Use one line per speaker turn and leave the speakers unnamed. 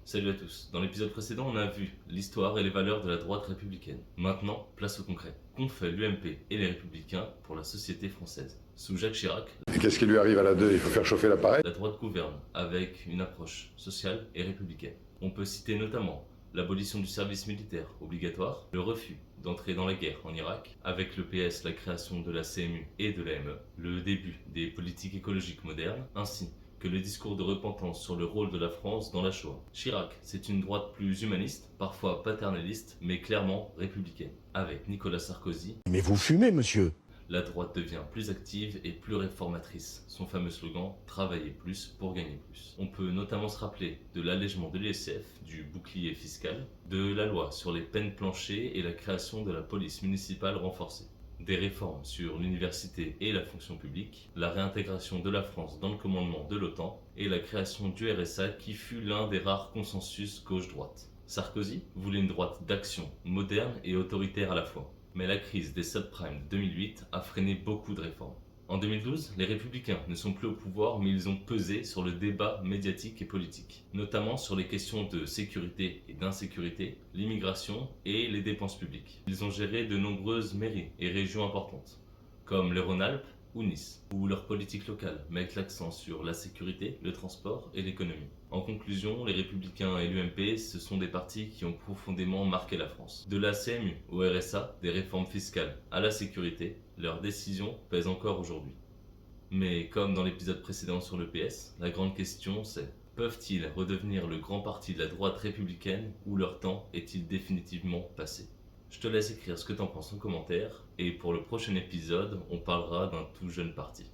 Salut à tous. Dans l'épisode précédent, on a vu l'histoire et les valeurs de la droite républicaine. Maintenant, place au concret. Qu'ont fait l'UMP et les Républicains pour la société française? Sous Jacques Chirac,
Et qu'est-ce qui lui arrive à la 2? Il faut faire chauffer l'appareil.
la droite gouverne avec une approche sociale et républicaine. On peut citer notamment l'abolition du service militaire obligatoire, le refus d'entrer dans la guerre en Irak, avec le PS la création de la CMU et de l'AME, le début des politiques écologiques modernes, ainsi que le discours de repentance sur le rôle de la France dans la Shoah. Chirac, c'est une droite plus humaniste, parfois paternaliste, mais clairement républicaine. Avec Nicolas Sarkozy,
Mais vous fumez, monsieur.
la droite devient plus active et plus réformatrice. Son fameux slogan « Travailler plus pour gagner plus ». On peut notamment se rappeler de l'allègement de l'ISF, du bouclier fiscal, de la loi sur les peines planchers et la création de la police municipale renforcée. Des réformes sur l'université et la fonction publique, la réintégration de la France dans le commandement de l'OTAN et la création du RSA qui fut l'un des rares consensus gauche-droite. Sarkozy voulait une droite d'action, moderne et autoritaire à la fois. Mais la crise des subprimes de 2008 a freiné beaucoup de réformes. En 2012, les Républicains ne sont plus au pouvoir, mais ils ont pesé sur le débat médiatique et politique, notamment sur les questions de sécurité et d'insécurité, l'immigration et les dépenses publiques. Ils ont géré de nombreuses mairies et régions importantes, comme les Rhône-Alpes ou Nice, où leur politique locale met l'accent sur la sécurité, le transport et l'économie. En conclusion, les Républicains et l'UMP, ce sont des partis qui ont profondément marqué la France. De la CMU au RSA, des réformes fiscales à la sécurité, leurs décisions pèsent encore aujourd'hui. Mais comme dans l'épisode précédent sur le PS, la grande question c'est: peuvent-ils redevenir le grand parti de la droite républicaine ou leur temps est-il définitivement passé? Je te laisse écrire ce que t'en penses en commentaire, et pour le prochain épisode, on parlera d'un tout jeune parti.